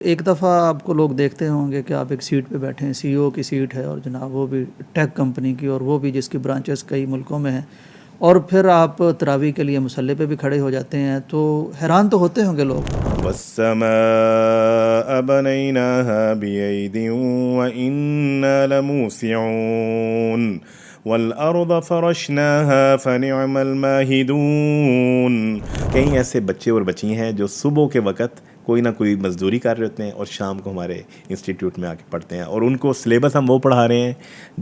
ایک دفعہ آپ کو لوگ دیکھتے ہوں گے کہ آپ ایک سیٹ پہ بیٹھے ہیں، سی او کی سیٹ ہے اور جناب وہ بھی ٹیک کمپنی کی، اور وہ بھی جس کی برانچز کئی ملکوں میں ہیں، اور پھر آپ تراویح کے لیے مصلی پہ بھی کھڑے ہو جاتے ہیں، تو حیران تو ہوتے ہوں گے لوگ. وَالسَّمَاءَ بَنَيْنَاهَا بِأَيْدٍ وَإِنَّا لَمُوسِعُونَ وَالْأَرْضَ فَرَشْنَاهَا فَنِعْمَ الْمَاهِدُونَ. کئی ایسے بچے اور بچی ہیں جو صبح کے وقت کوئی نہ کوئی مزدوری کر رہے ہوتے ہیں اور شام کو ہمارے انسٹیٹیوٹ میں آ کے پڑھتے ہیں، اور ان کو سلیبس ہم وہ پڑھا رہے ہیں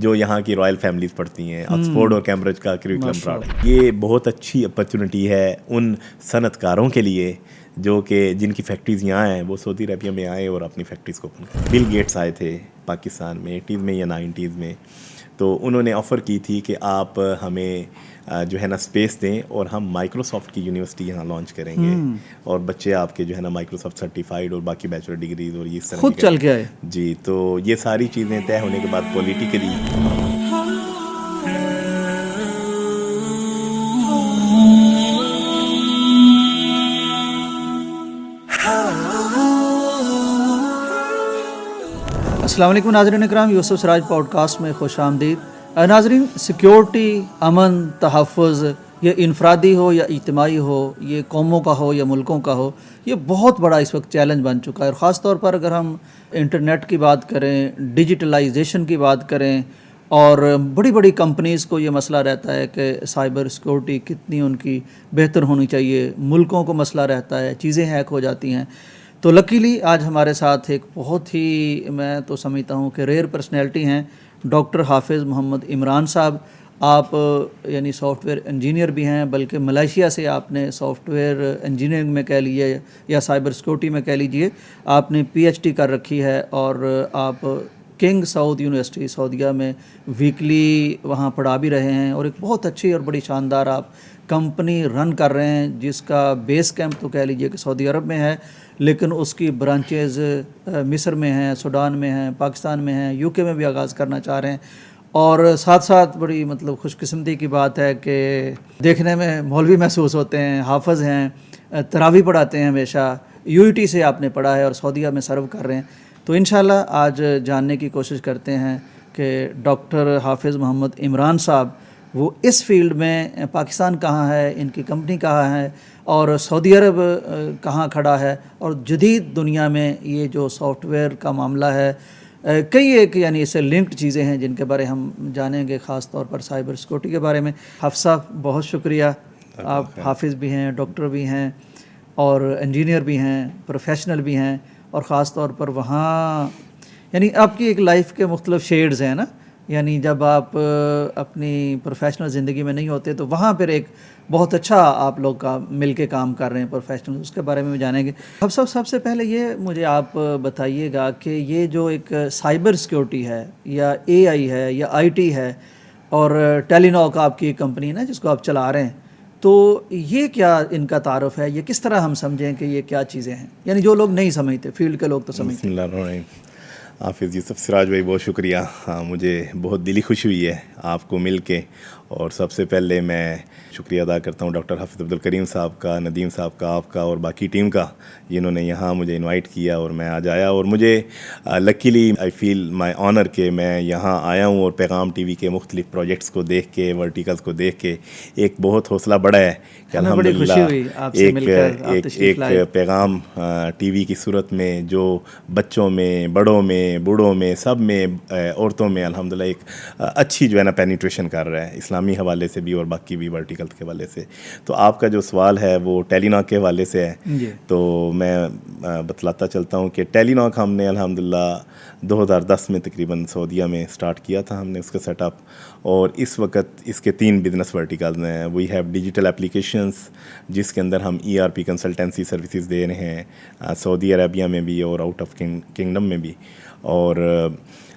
جو یہاں کی رائل فیملیز پڑھتی ہیں. آکسفورڈ اور کیمبرج کا کریکولم پڑھا رہے ہیں. یہ بہت اچھی اپرچونٹی ہے ان صنعت کاروں کے لیے جو کہ جن کی فیکٹریز یہاں ہیں، وہ سعودی عربیہ میں آئے اور اپنی فیکٹریز کو اوپن کریں. بل گیٹس آئے تھے پاکستان میں 80s میں یا 90s میں، تو انہوں نے آفر کی تھی کہ آپ ہمیں جو ہے نا اسپیس دیں اور ہم مائکروسافٹ کی یونیورسٹی یہاں لانچ کریں گے، اور بچے آپ کے جو ہے نا مائکروسافٹ سرٹیفائڈ اور باقی بیچلر ڈگریز اور یہ سارا خود چل کے آئے. جی. تو یہ ساری چیزیں طے ہونے کے بعد پولیٹیکلی السلام علیکم ناظرین اکرام، یوسف سراج پوڈ کاسٹ میں خوش آمدید. ناظرین، سیکیورٹی، امن، تحفظ، یہ انفرادی ہو یا اجتماعی ہو، یہ قوموں کا ہو یا ملکوں کا ہو، یہ بہت بڑا اس وقت چیلنج بن چکا ہے. اور خاص طور پر اگر ہم انٹرنیٹ کی بات کریں، ڈیجیٹلائزیشن کی بات کریں، اور بڑی بڑی کمپنیز کو یہ مسئلہ رہتا ہے کہ سائبر سیکورٹی کتنی ان کی بہتر ہونی چاہیے، ملکوں کو مسئلہ رہتا ہے، چیزیں ہیک ہو جاتی ہیں. تو لکیلی آج ہمارے ساتھ ایک بہت ہی، میں تو سمجھتا ہوں کہ ریئر پرسنالٹی ہیں، ڈاکٹر حافظ محمد عمران صاحب. آپ یعنی سافٹ ویئر انجینئر بھی ہیں، بلکہ ملائیشیا سے آپ نے سافٹ ویئر انجینئرنگ میں کہہ لیجیے یا سائبر سیکورٹی میں کہہ لیجیے آپ نے پی ایچ ڈی کر رکھی ہے، اور آپ کنگ سعود یونیورسٹی سعودیہ میں ویکلی وہاں پڑھا بھی رہے ہیں، اور ایک بہت اچھی اور بڑی شاندار آپ کمپنی رن کر رہے ہیں جس کا بیس کیمپ تو کہہ لیجیے کہ سعودی عرب میں ہے، لیکن اس کی برانچز مصر میں ہیں، سوڈان میں ہیں، پاکستان میں ہیں، یو کے میں بھی آغاز کرنا چاہ رہے ہیں. اور ساتھ ساتھ بڑی خوش قسمتی کی بات ہے کہ دیکھنے میں مولوی محسوس ہوتے ہیں، حافظ ہیں، تراویح پڑھاتے ہیں ہمیشہ، یو ای ٹی سے آپ نے پڑھا ہے اور سعودیہ میں سرو کر رہے ہیں. تو انشاءاللہ آج جاننے کی کوشش کرتے ہیں کہ ڈاکٹر حافظ محمد عمران صاحب وہ اس فیلڈ میں پاکستان کہاں ہے، ان کی کمپنی کہاں ہے، اور سعودی عرب کہاں کھڑا ہے، اور جدید دنیا میں یہ جو سافٹ ویئر کا معاملہ ہے، کئی ایک یعنی اس سے لنکڈ چیزیں ہیں جن کے بارے ہم جانیں گے، خاص طور پر سائبر سیکورٹی کے بارے میں. حافظ صاحب بہت شکریہ. آپ حافظ بھی ہیں، ڈاکٹر بھی ہیں، اور انجینئر بھی ہیں، پروفیشنل بھی ہیں، اور خاص طور پر وہاں یعنی آپ کی ایک لائف کے مختلف شیڈز ہیں نا، یعنی جب آپ اپنی پروفیشنل زندگی میں نہیں ہوتے تو وہاں پھر ایک بہت اچھا آپ لوگ کا مل کے کام کر رہے ہیں پروفیشنل، اس کے بارے میں جانیں گے. اب سب سے پہلے یہ مجھے آپ بتائیے گا کہ یہ جو ایک سائبر سیکورٹی ہے یا اے آئی ہے یا آئی ٹی ہے، اور ٹیلی ناک آپ کی ایک کمپنی ہے نا جس کو آپ چلا رہے ہیں، تو یہ کیا ان کا تعارف ہے، یہ کس طرح ہم سمجھیں کہ یہ کیا چیزیں ہیں، یعنی جو لوگ نہیں سمجھتے، فیلڈ کے لوگ تو سمجھتے. بسم اللہ الرحمن الرحیم. حافظ یوسف سراج بھائی بہت شکریہ. ہاں، مجھے بہت دلی خوشی ہوئی ہے آپ کو مل کے، اور سب سے پہلے میں شکریہ ادا کرتا ہوں ڈاکٹر حافظ عبدالکریم صاحب کا، ندیم صاحب کا، آپ کا اور باقی ٹیم کا، جنہوں نے یہاں مجھے انوائٹ کیا اور میں آج آیا. اور مجھے لکیلی آئی فیل مائی آنر کہ میں یہاں آیا ہوں، اور پیغام ٹی وی کے مختلف پروجیکٹس کو دیکھ کے، ورٹیکلز کو دیکھ کے ایک بہت حوصلہ بڑھا ہے کہ الحمدللہ ایک پیغام ٹی وی کی صورت میں جو بچوں میں، بڑوں میں، بوڑھوں میں، سب میں، عورتوں میں الحمدللہ ایک اچھی جو ہے نا پینیٹریشن کر رہا ہے، اسلامی حوالے سے بھی اور باقی بھی ورٹیکل کے حوالے سے. تو آپ کا جو سوال ہے وہ ٹیلی ناک کے حوالے سے ہے. تو میں بتلاتا چلتا ہوں کہ ٹیلی ناک ہم نے الحمدللہ 2010 میں تقریباً سعودیہ میں سٹارٹ کیا تھا ہم نے اس کا سیٹ اپ، اور اس وقت اس کے 3 بزنس ورٹیکلز ہیں. وی ہیو ڈیجیٹل اپلیکیشنز جس کے اندر ہم ERP کنسلٹنسی سروسز دے رہے ہیں سعودی عربیہ میں بھی اور آؤٹ آف کنگڈم میں بھی. اور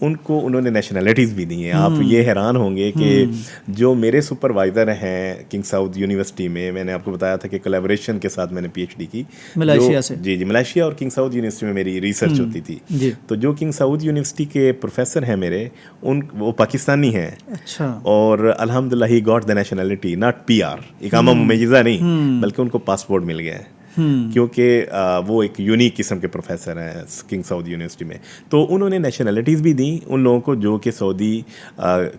ان کو انہوں نے نیشنلٹیز بھی دی ہیں. آپ یہ حیران ہوں گے کہ جو میرے سپروائزر ہیں کنگ سعود یونیورسٹی میں نے آپ کو بتایا تھا کہ کولیبریشن کے ساتھ میں نے پی ایچ ڈی کی ملائیشیا سے. جی ملائیشیا اور کنگ سعود یونیورسٹی میں میری ریسرچ ہوتی تھی. تو جو کنگ سعود یونیورسٹی کے پروفیسر ہیں میرے وہ پاکستانی ہیں. اچھا. اور الحمدللہ ہی got the nationality, not P R, اقامہ ممیزہ نہیں, بلکہ ان کو پاسپورٹ مل گیا ہے کیونکہ وہ ایک یونیک قسم کے پروفیسر ہیں کنگ سعود یونیورسٹی میں. تو انہوں نے نیشنلٹیز بھی دیں ان لوگوں کو جو کہ سعودی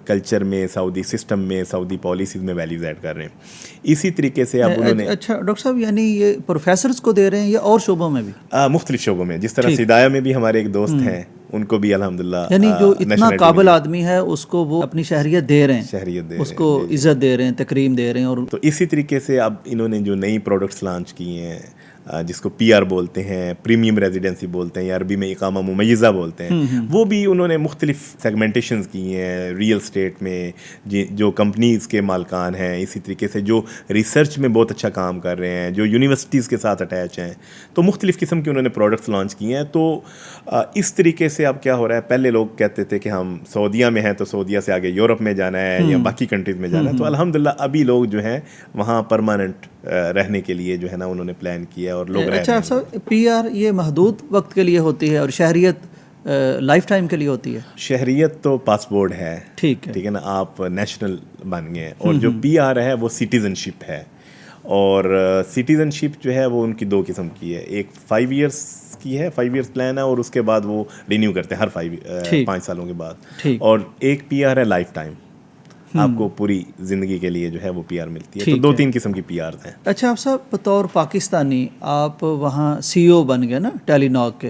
کلچر میں, سعودی سسٹم میں, سعودی پالیسیز میں ویلیوز ایڈ کر رہے ہیں. اسی طریقے سے اب انہوں نے. اچھا ڈاکٹر صاحب, یعنی یہ پروفیسرز کو دے رہے ہیں یا اور شعبوں میں بھی؟ مختلف شعبوں میں, جس طرح سدایہ میں بھی ہمارے ایک دوست ہیں, ان کو بھی الحمدللہ, یعنی جو اتنا قابل آدمی ہے اس کو وہ اپنی شہریت دے رہے ہیں, اس کو عزت دے رہے ہیں, تکریم دے رہے ہیں. اور تو اسی طریقے سے اب انہوں نے جو نئی پروڈکٹس لانچ کیے ہیں جس کو پی آر بولتے ہیں, پریمیم ریزیڈنسی بولتے ہیں, یا عربی میں اقامہ ممیزہ بولتے ہیں, وہ بھی انہوں نے مختلف سیگمنٹیشنز کی ہیں. ریئل اسٹیٹ میں جو کمپنیز کے مالکان ہیں, اسی طریقے سے جو ریسرچ میں بہت اچھا کام کر رہے ہیں, جو یونیورسٹیز کے ساتھ اٹیچ ہیں, تو مختلف قسم کے انہوں نے پروڈکٹس لانچ کیے ہیں. تو اس طریقے سے اب کیا ہو رہا ہے, پہلے لوگ کہتے تھے کہ ہم سعودیہ میں ہیں تو سعودیہ سے آگے یورپ میں جانا ہے یا باقی کنٹریز میں جانا ہے. تو الحمدللہ ابھی لوگ جو ہیں وہاں پرماننٹ رہنے کے لیے جو ہے نا انہوں نے پلان کیا اور لوگ رہ رہے ہیں. اچھا, پی آر یہ محدود وقت کے لیے ہوتی ہے اور شہریت لائف ٹائم کے لیے ہوتی ہے؟ شہریت تو پاسپورٹ ہے, ٹھیک ہے نا, آپ نیشنل بن گئے. اور جو پی آر ہے وہ سٹیزن شپ ہے. اور سٹیزن شپ جو ہے وہ ان کی 2 قسم کی ہے. ایک 5 ایئرس کی ہے, 5 ایئرس پلان ہے, اور اس کے بعد وہ رینیو کرتے ہیں ہر 5 سالوں کے بعد. اور ایک پی آر ہے لائف ٹائم, آپ کو پوری زندگی کے لیے جو ہے وہ پی آر ملتی ہے. تو 2-3 قسم کی پی آرز ہیں. اچھا آپ صاحب, بطور پاکستانی آپ وہاں سی او بن گئے نا ٹیلی ناک کے,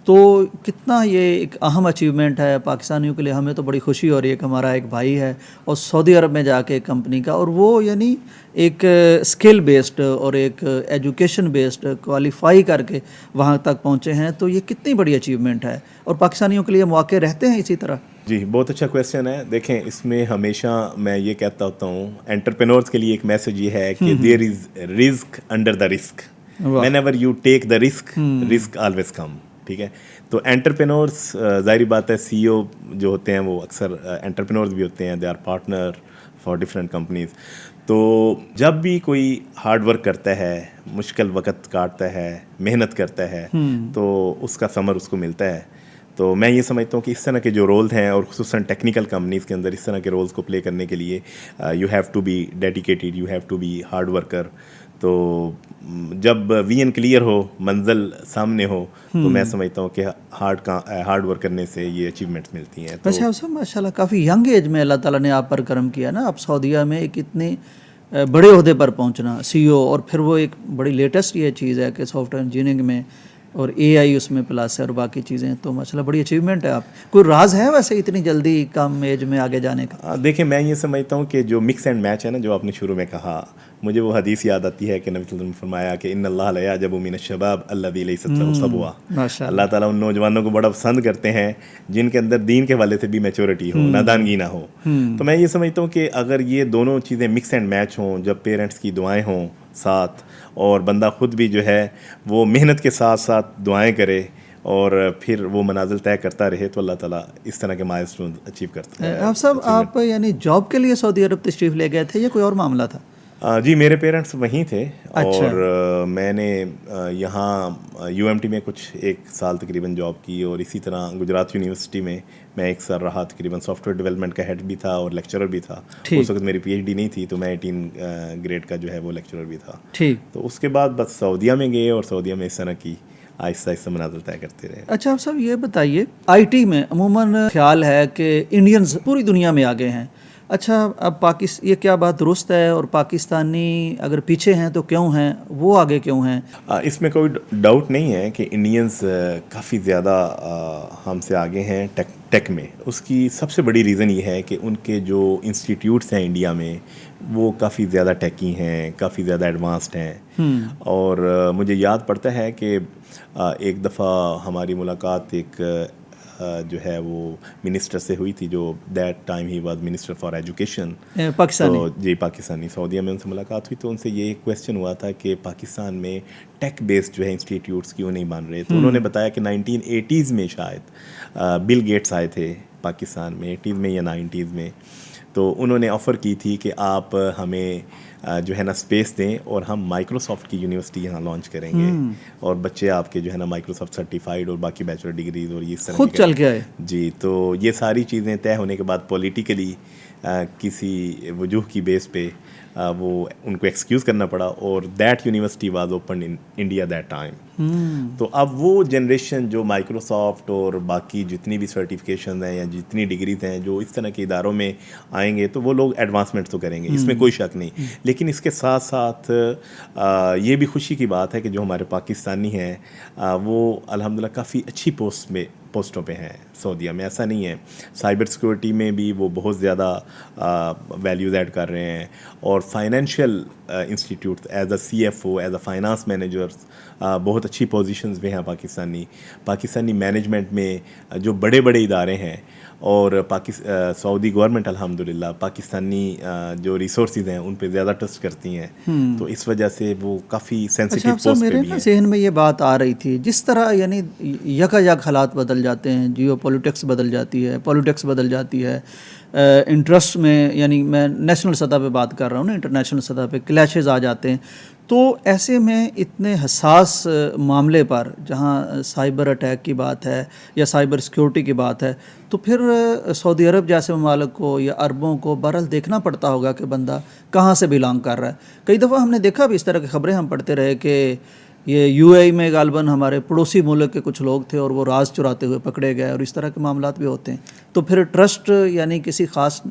تو کتنا یہ ایک اہم اچیومنٹ ہے پاکستانیوں کے لیے. ہمیں تو بڑی خوشی ہو رہی ہے کہ ہمارا ایک بھائی ہے اور سعودی عرب میں جا کے ایک کمپنی کا, اور وہ یعنی ایک اسکل بیسڈ اور ایک ایجوکیشن بیسڈ کوالیفائی کر کے وہاں تک پہنچے ہیں. تو یہ کتنی بڑی اچیومنٹ ہے, اور پاکستانیوں کے لیے مواقع رہتے ہیں اسی طرح؟ جی بہت اچھا کویسچن ہے. دیکھیں اس میں ہمیشہ میں یہ کہتا ہوتا ہوں, انٹرپرینورز کے لیے ایک میسج یہ ہے کہ دیر از رزق under the risk. When ever you take the risk, risk always come. ٹھیک ہے, تو انٹرپرینورز ظاہری بات ہے, سی او جو ہوتے ہیں وہ اکثر انٹرپرینورز بھی ہوتے ہیں, they are partner for different companies. تو جب بھی کوئی ہارڈ ورک کرتا ہے, مشکل وقت کاٹتا ہے, محنت کرتا ہے, تو اس کا ثمر اس کو ملتا ہے. تو میں یہ سمجھتا ہوں کہ اس طرح کے جو رولز ہیں, اور خصوصاً ٹیکنیکل کمپنیز کے اندر اس طرح کے رولز کو پلے کرنے کے لیے you have to be dedicated, you have to be hard worker. تو جب ویژن کلیئر ہو, منزل سامنے ہو, تو میں سمجھتا ہوں کہ ہارڈ ورک کرنے سے یہ اچیومنٹس ملتی ہیں. ویسے آپ ماشاء اللہ کافی ینگ ایج میں اللہ تعالیٰ نے آپ پر کرم کیا نا. آپ سعودیہ میں ایک اتنے بڑے عہدے پر پہنچنا, سی او, اور پھر وہ ایک بڑی لیٹسٹ یہ چیز ہے کہ سافٹ ویئر انجینئرنگ میں اور اے آئی اس میں پلس ہے اور باقی چیزیں. تو ماشاء اللہ بڑی اچیومنٹ ہے. آپ کوئی راز ہے ویسے اتنی جلدی کم ایج میں آگے جانے کا؟ دیکھیں میں یہ سمجھتا ہوں کہ جو مکس اینڈ میچ ہے نا, جو آپ نے شروع میں کہا, مجھے وہ حدیث یاد آتی ہے کہ نبی صلی اللہ علیہ وسلم نے فرمایا کہ ان اللہ لا یعجب من الشباب الذی لیست له صبوہ. اللہ تعالیٰ ان نوجوانوں کو بڑا پسند کرتے ہیں جن کے اندر دین کے حوالے سے بھی میچورٹی ہو, نادانگی نہ ہو. تو میں یہ سمجھتا ہوں کہ اگر یہ دونوں چیزیں مکس اینڈ میچ ہوں, جب پیرنٹس کی دعائیں ہوں ساتھ, اور بندہ خود بھی جو ہے وہ محنت کے ساتھ ساتھ دعائیں کرے, اور پھر وہ منازل طے کرتا رہے, تو اللہ تعالیٰ اس طرح کے مائلسٹون اچیو کرتا ہے. آپ صاحب آپ یعنی جاب کے لیے سعودی عرب تشریف لے گئے تھے یا کوئی اور معاملہ تھا؟ جی میرے پیرنٹس وہیں تھے. اور میں نے یہاں یو ایم ٹی میں کچھ 1 سال تقریباً جاب کی, اور اسی طرح گجرات یونیورسٹی میں 1 سال رہا. تقریباً سافٹ ویئر ڈیولپمنٹ کا ہیڈ بھی تھا اور لیکچرر بھی تھا. اس وقت میری پی ایچ ڈی نہیں تھی, تو میں 18 گریڈ کا جو ہے وہ لیکچرر بھی تھا. تو اس کے بعد بس سعودیہ میں گئے, اور سعودیہ میں اس طرح کی آہستہ آہستہ منازل طے کرتے رہے. اچھا آپ صاحب یہ بتائیے, آئی ٹی میں عموماً خیال ہے کہ انڈینز پوری دنیا میں آگے ہیں. اچھا اب یہ کیا بات درست ہے, اور پاکستانی اگر پیچھے ہیں تو کیوں ہیں, وہ آگے کیوں ہیں؟ اس میں کوئی ڈاؤٹ نہیں ہے کہ انڈینز کافی زیادہ ہم سے آگے ہیں ٹیک میں. اس کی سب سے بڑی ریزن یہ ہے کہ ان کے جو انسٹیٹیوٹس ہیں انڈیا میں وہ کافی زیادہ ٹیکی ہیں, کافی زیادہ ایڈوانسڈ ہیں. اور مجھے یاد پڑتا ہے کہ ایک دفعہ ہماری ملاقات ایک جو ہے وہ منسٹر سے ہوئی تھی, جو that time he was minister for education Pakistani. تو جی پاکستانی, سعودیہ میں ان سے ملاقات ہوئی تو ان سے یہ کویسچن ہوا تھا کہ پاکستان میں ٹیک بیسڈ جو ہے انسٹیٹیوٹس کیوں نہیں بن رہے. تو انہوں نے بتایا کہ 1980s میں شاید بل گیٹس آئے تھے پاکستان میں, 80s میں یا 90s میں, تو انہوں نے آفر کی تھی کہ آپ ہمیں جو ہے نا اسپیس دیں اور ہم مائکروسافٹ کی یونیورسٹی یہاں لانچ کریں گے, اور بچے آپ کے جو ہے نا مائکروسافٹ سرٹیفائڈ اور باقی بیچلر ڈگریز اور یہ طرح خود چل کے آئے. جی, تو یہ ساری چیزیں طے ہونے کے بعد پولیٹیکلی کسی وجوہ کی بیس پہ وہ ان کو ایکسکیوز کرنا پڑا, اور that university was open in India that time. تو اب وہ جنریشن جو مائکروسافٹ اور باقی جتنی بھی سرٹیفکیشنز ہیں یا جتنی ڈگریز ہیں جو اس طرح کے اداروں میں آئیں گے تو وہ لوگ ایڈوانسمنٹ تو کریں گے, اس میں کوئی شک نہیں. لیکن اس کے ساتھ ساتھ یہ بھی خوشی کی بات ہے کہ جو ہمارے پاکستانی ہیں وہ الحمدللہ کافی اچھی پوسٹوں پہ ہیں سعودیہ میں. ایسا نہیں ہے, سائبر سیکورٹی میں بھی وہ بہت زیادہ ویلیوز ایڈ کر رہے ہیں, اور financial institute as a C F O, as a finance managers بہت اچھی پوزیشنز میں ہیں پاکستانی مینجمنٹ میں جو بڑے بڑے ادارے ہیں, اور سعودی گورنمنٹ الحمدللہ پاکستانی جو ریسورسز ہیں ان پہ زیادہ ٹرسٹ کرتی ہیں, تو اس وجہ سے وہ کافی سینسیٹیو پوسٹ پہ بھی ہیں. میرے ذہن میں یہ بات آ رہی تھی, جس طرح یعنی یک حالات بدل جاتے ہیں, جیو پولیٹکس بدل جاتی ہے, پولیٹکس بدل جاتی ہے, انٹرسٹ میں, یعنی میں نیشنل سطح پہ بات کر رہا ہوں نا, انٹرنیشنل سطح پہ کلیشز آ جاتے ہیں. تو ایسے میں اتنے حساس معاملے پر جہاں سائبر اٹیک کی بات ہے یا سائبر سیکیورٹی کی بات ہے, تو پھر سعودی عرب جیسے ممالک کو یا عربوں کو بہرحال دیکھنا پڑتا ہوگا کہ بندہ کہاں سے بلانگ کر رہا ہے. کئی دفعہ ہم نے دیکھا بھی اس طرح کی خبریں ہم پڑھتے رہے کہ یہ یو اے ای میں غالباً ہمارے پڑوسی ملک کے کچھ لوگ تھے اور وہ راز چراتے ہوئے پکڑے گئے, اور اس طرح کے معاملات بھی ہوتے ہیں. تو پھر ٹرسٹ یعنی کسی خاص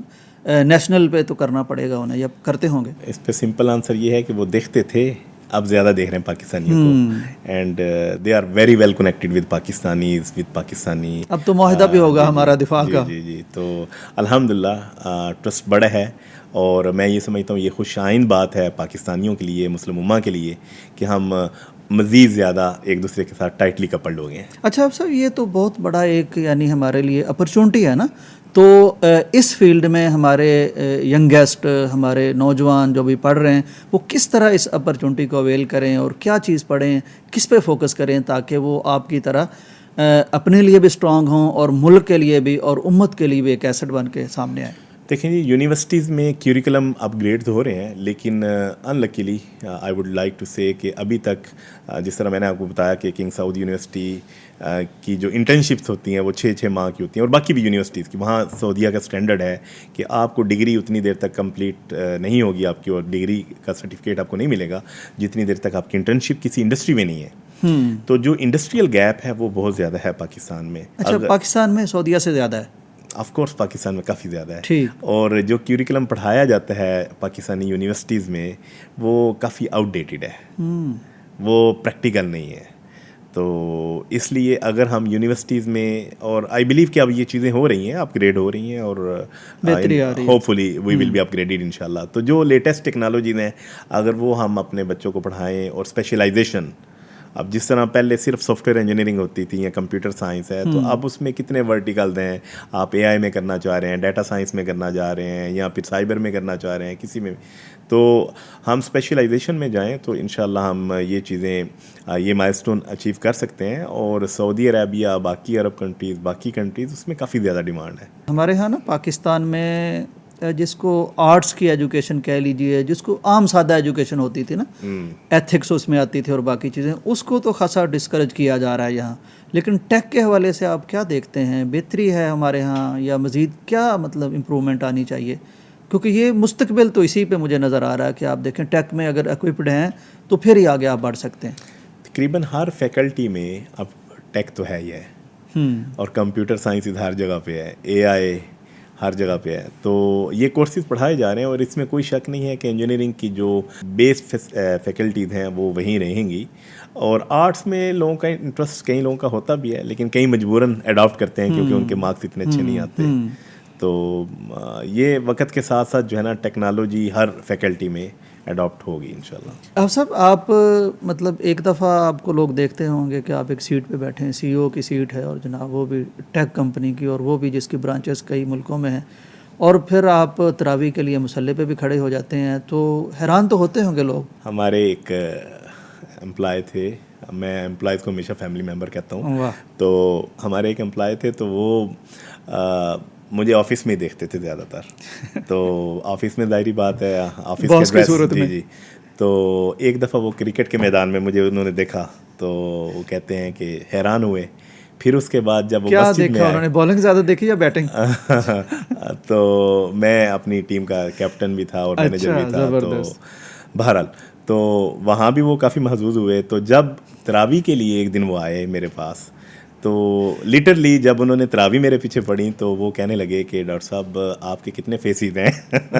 نیشنل پہ تو کرنا پڑے گا انہیں, یا کرتے ہوں گے؟ اس پہ سمپل آنسر یہ ہے کہ وہ دیکھتے تھے, اب زیادہ دیکھ رہے ہیں پاکستانیوں کو, and they are very well connected with Pakistanis, with Pakistani. اب تو معاہدہ بھی ہوگا ہمارا دفاع کا. جی, تو الحمدللہ ٹرسٹ بڑا ہے, اور میں یہ سمجھتا ہوں یہ خوش آئند بات ہے پاکستانیوں کے لیے, مسلم امہ کے لیے, کہ ہم مزید زیادہ ایک دوسرے کے ساتھ ٹائٹلی کپلڈ ہو گئے ہیں. اچھا اب صاحب, یہ تو بہت بڑا ایک یعنی ہمارے لیے اپرچونٹی ہے نا. تو اس فیلڈ میں ہمارے ینگیسٹ, ہمارے نوجوان جو بھی پڑھ رہے ہیں, وہ کس طرح اس اپرچونٹی کو اویل کریں, اور کیا چیز پڑھیں, کس پہ فوکس کریں تاکہ وہ آپ کی طرح اپنے لیے بھی اسٹرانگ ہوں اور ملک کے لیے بھی اور امت کے لیے بھی ایک ایسٹ بن کے سامنے آئیں؟ دیکھیں جی, یونیورسٹیز میں کیوریکلم اپ گریڈ ہو رہے ہیں, لیکن unluckily I would like to say کہ ابھی تک جس طرح میں نے آپ کو بتایا کہ کنگ سعود یونیورسٹی کی جو انٹرنشپس ہوتی ہیں وہ 6 ماہ کی ہوتی ہیں, اور باقی بھی یونیورسٹیز کی, وہاں سعودیہ کا اسٹینڈرڈ ہے کہ آپ کو ڈگری اتنی دیر تک کمپلیٹ نہیں ہوگی آپ کی, اور ڈگری کا سرٹیفکیٹ آپ کو نہیں ملے گا جتنی دیر تک آپ کی انٹرنشپ کسی انڈسٹری میں نہیں ہے. تو جو انڈسٹریل گیپ ہے وہ بہت زیادہ ہے پاکستان میں. اچھا, پاکستان میں سعودیہ سے زیادہ ہے؟ آف کورس پاکستان میں کافی زیادہ ہے, اور جو کیوریکلم پڑھایا جاتا ہے پاکستانی یونیورسٹیز میں وہ کافی آؤٹ ڈیٹڈ ہے, وہ پریکٹیکل نہیں ہے. تو اس لیے اگر ہم یونیورسٹیز میں, اور آئی بلیو کہ اب یہ چیزیں ہو رہی ہیں, اپ گریڈ ہو رہی ہیں, اور hopefully we will be upgraded ان شاء اللہ. تو جو لیٹسٹ ٹیکنالوجیز ہیں اگر وہ ہم اپنے بچوں کو پڑھائیں, اور اسپیشلائزیشن, اب جس طرح پہلے صرف سافٹ ویئر انجینئرنگ ہوتی تھی یا کمپیوٹر سائنس ہے, تو اب اس میں کتنے ورٹیکلز ہیں, آپ اے آئی میں کرنا چاہ رہے ہیں, ڈیٹا سائنس میں کرنا چاہ رہے ہیں, یا پھر سائبر میں کرنا چاہ رہے ہیں, کسی میں, تو ہم اسپیشلائزیشن میں جائیں تو انشاءاللہ ہم یہ چیزیں, یہ مائلسٹون اچیو کر سکتے ہیں. اور سعودی عربیہ, باقی عرب کنٹریز, باقی کنٹریز, اس میں کافی زیادہ ڈیمانڈ ہے. ہمارے ہاں نا پاکستان میں جس کو آرٹس کی ایجوکیشن کہہ لیجیے, جس کو عام سادہ ایجوکیشن ہوتی تھی نا, ایتھکس اس میں آتی تھی اور باقی چیزیں, اس کو تو خاصا ڈسکریج کیا جا رہا ہے یہاں. لیکن ٹیک کے حوالے سے آپ کیا دیکھتے ہیں, بہتری ہے ہمارے ہاں یا مزید کیا مطلب امپرومنٹ آنی چاہیے؟ کیونکہ یہ مستقبل تو اسی پہ مجھے نظر آ رہا ہے کہ آپ دیکھیں ٹیک میں اگر ایکوپڈ ہیں تو پھر ہی آگے آپ بڑھ سکتے ہیں. تقریباً ہر فیکلٹی میں اب ٹیک تو ہے ہی ہے, اور کمپیوٹر سائنس ہر جگہ پہ ہے, اے آئی ہر جگہ پہ ہے. تو یہ کورسز پڑھائے جا رہے ہیں, اور اس میں کوئی شک نہیں ہے کہ انجینئرنگ کی جو بیس فیکلٹیز ہیں وہ وہیں رہیں گی. اور آرٹس میں لوگوں کا انٹرسٹ کئی لوگوں کا ہوتا بھی ہے, لیکن کئی مجبوراً اڈاپٹ کرتے ہیں کیونکہ ان کے مارکس اتنے اچھے نہیں آتے. تو یہ وقت کے ساتھ ساتھ جو ہے نا ٹیکنالوجی ہر فیکلٹی میں اڈاپٹ ہوگی انشاءاللہ. اب صاحب آپ مطلب ایک دفعہ آپ کو لوگ دیکھتے ہوں گے کہ آپ ایک سیٹ پہ بیٹھے ہیں, سی او کی سیٹ ہے, اور جناب وہ بھی ٹیک کمپنی کی, اور وہ بھی جس کی برانچز کئی ملکوں میں ہیں, اور پھر آپ تراویح کے لیے مصلی پہ بھی کھڑے ہو جاتے ہیں, تو حیران تو ہوتے ہوں گے لوگ. ہمارے ایک امپلائی تھے, میں امپلائیز کو ہمیشہ فیملی ممبر کہتا ہوں, واہ, تو ہمارے ایک امپلائی تھے, تو وہ مجھے آفس میں ہی دیکھتے تھے زیادہ تر. تو آفس میں ظاہری بات ہے, آفس باس کی کے صورت ڈریس, میں. جی. تو ایک دفعہ وہ کرکٹ کے میدان میں مجھے انہوں نے دیکھا, تو وہ کہتے ہیں کہ حیران ہوئے. پھر اس کے بعد جب وہ کیا مسجد میں دیکھا انہوں نے, بالنگ زیادہ دیکھی یا بیٹنگ؟ تو میں اپنی ٹیم کا کیپٹن بھی تھا اور مینیجر بھی تھا, تو بہرحال تو وہاں بھی وہ کافی محظوظ ہوئے. تو جب تراویح کے لیے ایک دن وہ آئے میرے پاس, تو لٹرلی جب انہوں نے تراویح میرے پیچھے پڑھی, تو وہ کہنے لگے کہ ڈاکٹر صاحب آپ کے کتنے فیسز ہیں.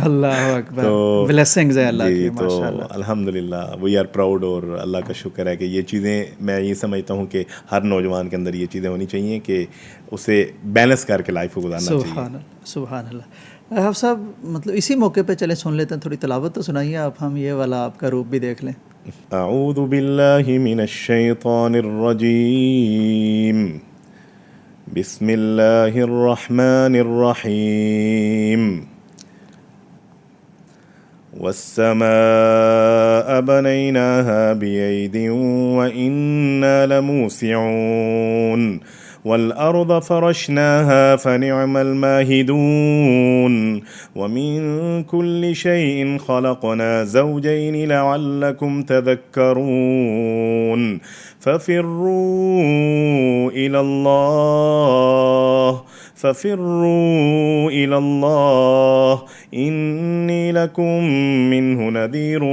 اللہ اکبر, تو بلیسنگز ہیں اللہ کی, جی, تو ماشاءاللہ. الحمدللہ وی آر پراؤڈ, اور اللہ کا شکر ہے کہ یہ چیزیں میں یہ سمجھتا ہوں کہ ہر نوجوان کے اندر یہ چیزیں ہونی چاہیے کہ اسے بیلنس کر کے لائف کو گزارنا چاہیے. سبحان اللہ, سبحان اللہ. آپ صاحب مطلب اسی موقع پہ چلے سن لیتے ہیں, تھوڑی تلاوت تو سنائیے آپ, ہم یہ والا آپ کا روپ بھی دیکھ لیں. اعوذ باللہ من الشیطان الرجیم, بسم اللہ الرحمن الرحیم. والسماء بنيناها بأيد وإنا لموسعون والأرض فرشناها فنعم الماهدون ومن كل شيء خلقنا زوجين لعلكم تذكرون ففروا إلى الله إني لكم منه نذير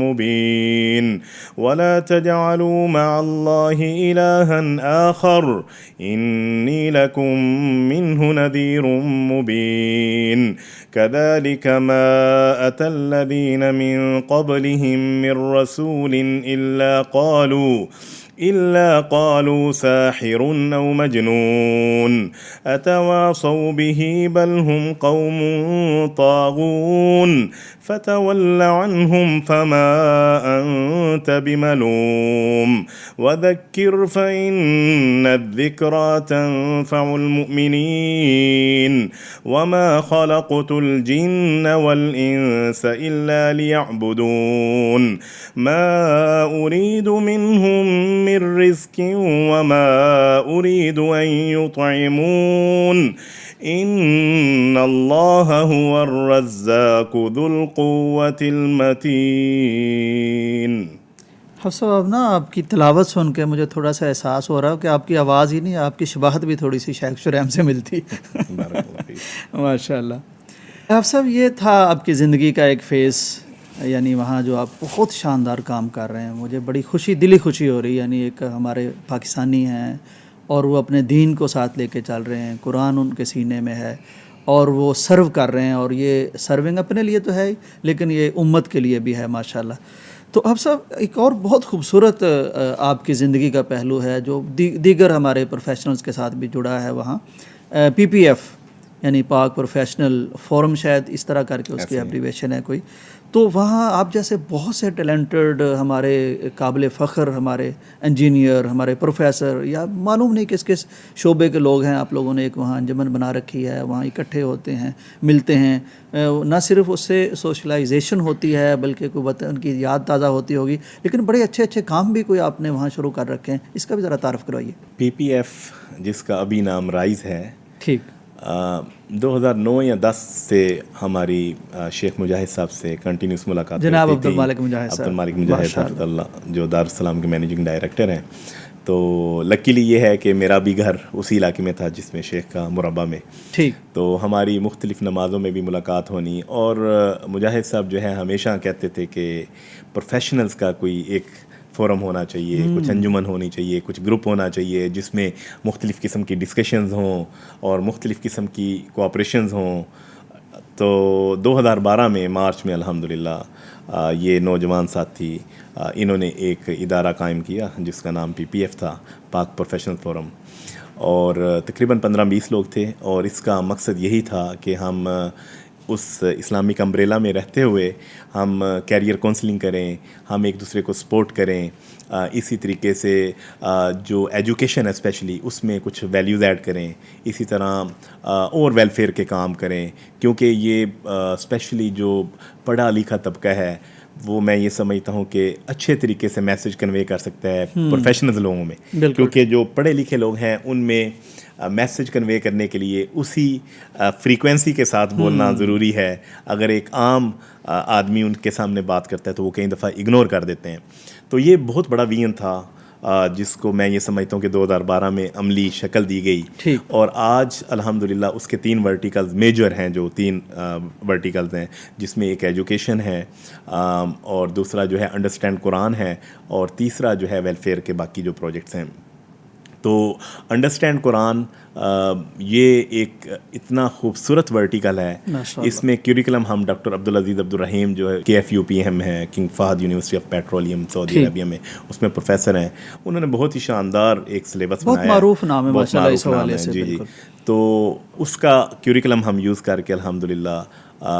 مبين ولا تجعلوا مع الله إلها آخر إني لكم منه نذير مبين كذلك ما أتى الذين من قبلهم من رسول إلا قالوا ساحر أو مجنون أتواصوا به بل هم قوم طاغون فتول عنهم فما أنت بملوم وذكر فإن الذكرى تنفع المؤمنين وما خلقت الجن والإنس إلا ليعبدون ما أريد منهم من رزق وما أريد أن يطعمون إن الله هو الرزاق ذو القوة المتين. حفصہ اب نا آپ کی تلاوت سن کے مجھے تھوڑا سا احساس ہو رہا ہے کہ آپ کی آواز ہی نہیں, آپ کی شباہت بھی تھوڑی سی شیخ شریم سے ملتی. ماشاء اللہ. آپ صاحب یہ تھا آپ کی زندگی کا ایک فیز, یعنی وہاں جو آپ بہت شاندار کام کر رہے ہیں, مجھے بڑی دلی خوشی ہو رہی ہے. یعنی ایک ہمارے پاکستانی ہیں اور وہ اپنے دین کو ساتھ لے کے چل رہے ہیں, قرآن ان کے سینے میں ہے اور وہ سرو کر رہے ہیں, اور یہ سرونگ اپنے لیے تو ہے ہی لیکن یہ امت کے لیے بھی ہے ماشاءاللہ. تو اب صاحب ایک اور بہت خوبصورت آپ کی زندگی کا پہلو ہے جو دیگر ہمارے پروفیشنلز کے ساتھ بھی جڑا ہے وہاں, پی پی ایف یعنی پاک پروفیشنل فورم, شاید اس طرح کر کے اس کی ایبریویشن ہے کوئی. تو وہاں آپ جیسے بہت سے ٹیلنٹڈ ہمارے قابل فخر ہمارے انجینئر, ہمارے پروفیسر, یا معلوم نہیں کس کس شعبے کے لوگ ہیں, آپ لوگوں نے ایک وہاں انجمن بنا رکھی ہے, وہاں اکٹھے ہوتے ہیں, ملتے ہیں. نہ صرف اس سے سوشلائزیشن ہوتی ہے بلکہ کوئی وطن کی یاد تازہ ہوتی ہوگی, لیکن بڑے اچھے اچھے کام بھی کوئی آپ نے وہاں شروع کر رکھے ہیں, اس کا بھی ذرا تعارف کروائیے. پی پی ایف جس کا ابھی نام رائز ہے, ٹھیک, 2009 یا 10 سے ہماری شیخ مجاہد صاحب سے کنٹینیوس ملاقات جناب ہوتی تھی. عبدالمالک مجاہد صاحب, عبدالمالک مجاہد حفظ اللہ, جو دارالسلام کے مینیجنگ ڈائریکٹر ہیں. تو لکیلی یہ ہے کہ میرا بھی گھر اسی علاقے میں تھا جس میں شیخ کا, مربع میں. ٹھیک. تو ہماری مختلف نمازوں میں بھی ملاقات ہونی, اور مجاہد صاحب جو ہے ہمیشہ کہتے تھے کہ پروفیشنلز کا کوئی ایک فورم ہونا چاہیے, کچھ انجمن ہونی چاہیے, کچھ گروپ ہونا چاہیے جس میں مختلف قسم کی ڈسکشنز ہوں اور مختلف قسم کی کوآپریشنز ہوں. تو 2012 میں مارچ میں الحمدللہ یہ نوجوان ساتھی انہوں نے ایک ادارہ قائم کیا جس کا نام پی پی ایف تھا, پاک پروفیشنل فورم, اور تقریباً 15-20 لوگ تھے. اور اس کا مقصد یہی تھا کہ ہم اس اسلامک امبریلا میں رہتے ہوئے ہم کیریئر کونسلنگ کریں, ہم ایک دوسرے کو سپورٹ کریں, اسی طریقے سے جو ایجوکیشن ہے اسپیشلی اس میں کچھ ویلیوز ایڈ کریں, اسی طرح اور ویلفیئر کے کام کریں, کیونکہ یہ اسپیشلی جو پڑھا لکھا طبقہ ہے وہ میں یہ سمجھتا ہوں کہ اچھے طریقے سے میسج کنوے کر سکتا ہے پروفیشنلز لوگوں میں, کیونکہ جو پڑھے لکھے لوگ ہیں ان میں میسج کنوے کرنے کے لیے اسی فریکوینسی کے ساتھ بولنا ضروری ہے. اگر ایک عام آدمی ان کے سامنے بات کرتا ہے تو وہ کئی دفعہ اگنور کر دیتے ہیں. تو یہ بہت بڑا ویژن تھا جس کو میں یہ سمجھتا ہوں کہ 2012 میں عملی شکل دی گئی, اور آج الحمدللہ اس کے 3 ورٹیکلز میجر ہیں, جو 3 ورٹیکلز ہیں, جس میں ایک ایجوکیشن ہے, اور دوسرا جو ہے انڈرسٹینڈ قرآن ہے, اور تیسرا جو ہے ویلفیئر کے باقی جو پروجیکٹس ہیں. تو انڈرسٹینڈ قرآن یہ ایک اتنا خوبصورت ورٹیکل ہے. اس میں کیوریکلم ہم ڈاکٹر عبدالعزیز عبدالرحیم جو ہے KFUPM ہے, king Fahd university of petroleum Saudi Arabia میں, اس میں پروفیسر ہیں. انہوں نے بہت ہی شاندار ایک سلیبس بنایا ہے, بہت معروف نام ہے ماشاء اللہ اس حوالے سے. جی. تو اس کا کیوریکلم ہم یوز کر کے الحمدللہ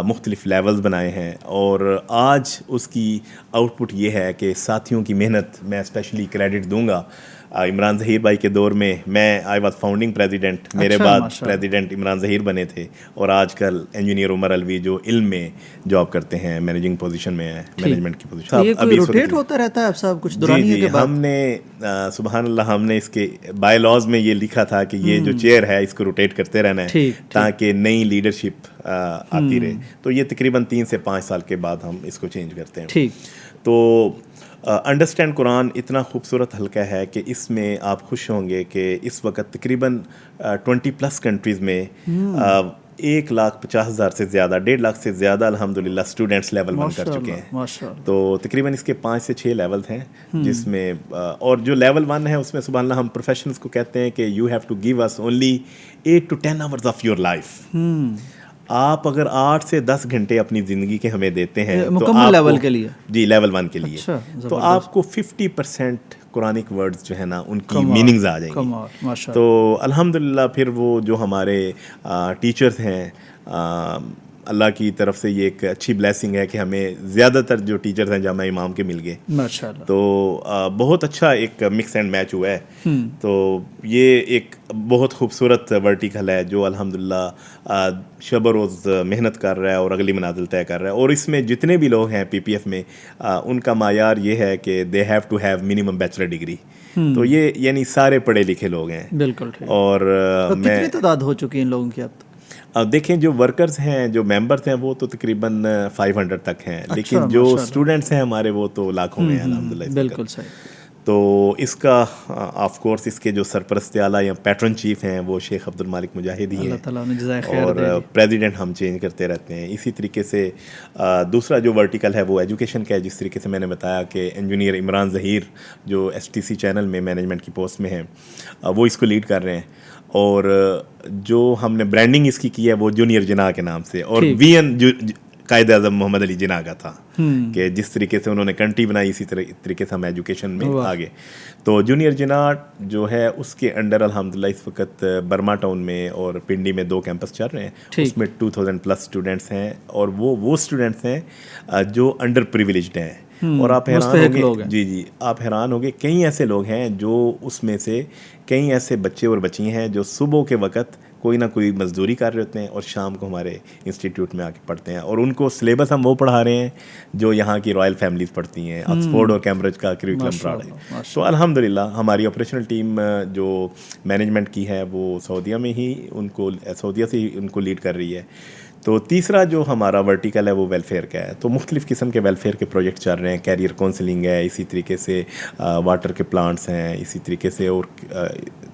مختلف لیولز بنائے ہیں, اور آج اس کی آؤٹ پٹ یہ ہے کہ ساتھیوں کی محنت میں اسپیشلی کریڈٹ دوں گا. عمران ظہیر بھائی کے دور میں میں آئی واز فاؤنڈنگ پریزیڈنٹ, میرے بعد پریزیڈنٹ عمران ظہیر بنے تھے, اور آج کل انجینئر عمر الوی جو علم میں جاب کرتے ہیں, مینیجنگ پوزیشن میں ہیں, مینجمنٹ کی پوزیشن. یہ کوئی روٹیٹ ہوتا رہتا ہے اب صاحب کچھ دورانیے کے بعد؟ ہم نے سبحان اللہ ہم نے اس کے بائی لاز میں یہ لکھا تھا کہ یہ جو چیئر ہے اس کو روٹیٹ کرتے رہنا ہے تاکہ نئی لیڈرشپ آتی رہے. تو یہ تقریباً 3 سے 5 سال کے بعد ہم اس کو چینج کرتے ہیں. تو انڈرسٹینڈ قرآن اتنا خوبصورت حلقہ ہے کہ اس میں آپ خوش ہوں گے کہ اس وقت تقریباً 20+ کنٹریز میں 1,50,000 سے زیادہ 1.5 لاکھ سے زیادہ الحمدللہ اسٹوڈنٹس لیول 1 کر چکے ہیں. تو تقریباً اس کے 5 سے 6 لیولز ہیں, جس میں اور جو لیول 1 ہے اس میں سبحان اللہ ہم پروفیشنلز کو کہتے ہیں کہ you have to give us only 8 to 10 hours of your life. آپ اگر 8 سے 10 گھنٹے اپنی زندگی کے ہمیں دیتے ہیں مکمل لیول کے لیے, جی لیول 1 کے لیے, تو آپ کو 50% قرآنک ورڈز جو ہے نا ان کی میننگز آ جائیں گی. تو الحمدللہ پھر وہ جو ہمارے ٹیچرز ہیں, اللہ کی طرف سے یہ ایک اچھی بلیسنگ ہے کہ ہمیں زیادہ تر جو ٹیچرز ہیں جامعہ امام کے مل گئے ماشاءاللہ. تو بہت اچھا ایک مکس اینڈ میچ ہوا ہے. تو یہ ایک بہت خوبصورت ورٹیکل ہے جو الحمدللہ شب و روز محنت کر رہا ہے اور اگلی منازل طے کر رہا ہے. اور اس میں جتنے بھی لوگ ہیں PPF میں, ان کا معیار یہ ہے کہ they have to have minimum bachelor degree. تو یہ یعنی سارے پڑھے لکھے لوگ ہیں. بالکل. اور کتنی تعداد ہو چکی ان لوگوں کی اب تک؟ اب دیکھیں جو ورکرز ہیں جو ممبرز ہیں وہ تو تقریباً 500 تک ہیں, لیکن جو اسٹوڈنٹس ہیں ہمارے وہ تو لاکھوں میں ہیں الحمدللہ. بالکل صحیح. تو اس کا آف کورس اس کے جو سرپرست اعلیٰ یا پیٹرن چیف ہیں وہ شیخ عبد المالک مجاہد ہی ہیں, اور پریزیڈنٹ ہم چینج کرتے رہتے ہیں. اسی طریقے سے دوسرا جو ورٹیکل ہے وہ ایجوکیشن کا ہے, جس طریقے سے میں نے بتایا کہ انجینئر عمران ظہیر جو STC چینل میں مینجمنٹ کی پوسٹ میں ہیں وہ اس کو لیڈ کر رہے ہیں. اور جو ہم نے برانڈنگ اس کی ہے وہ جونیئر جناح کے نام سے, اور VN قائد اعظم محمد علی جناح کا تھا کہ جس طریقے سے انہوں نے کنٹری بنائی اسی طریقے سے ہم ایجوکیشن میں آگے. تو جونیئر جناح جو ہے اس کے انڈر الحمدللہ اس وقت برما ٹاؤن میں اور پنڈی میں 2 کیمپس چل رہے ہیں. اس میں 2000+ اسٹوڈنٹس ہیں, اور وہ اسٹوڈنٹس ہیں جو انڈر پریویلیجڈ ہیں. اور آپ حیران ہوں گے, جی آپ حیران ہوں گے, کئی ایسے لوگ ہیں جو اس میں سے کئی ایسے بچے اور بچی ہیں جو صبح کے وقت کوئی نہ کوئی مزدوری کر رہے ہوتے ہیں اور شام کو ہمارے انسٹیٹیوٹ میں آ کے پڑھتے ہیں. اور ان کو سلیبس ہم وہ پڑھا رہے ہیں جو یہاں کی رائل فیملیز پڑھتی ہیں, آکسفورڈ اور کیمبرج کا کریکولم پڑھا رہے ہیں. تو الحمدللہ ہماری آپریشنل ٹیم جو مینجمنٹ کی ہے وہ سعودیہ میں ہی سعودیہ سے ہی ان کو لیڈ کر رہی ہے. تو تیسرا جو ہمارا ورٹیکل ہے وہ ویلفیئر کا ہے. تو مختلف قسم کے ویلفیئر کے پروجیکٹ چل رہے ہیں, کیریئر کونسلنگ ہے, اسی طریقے سے واٹر کے پلانٹس ہیں, اسی طریقے سے اور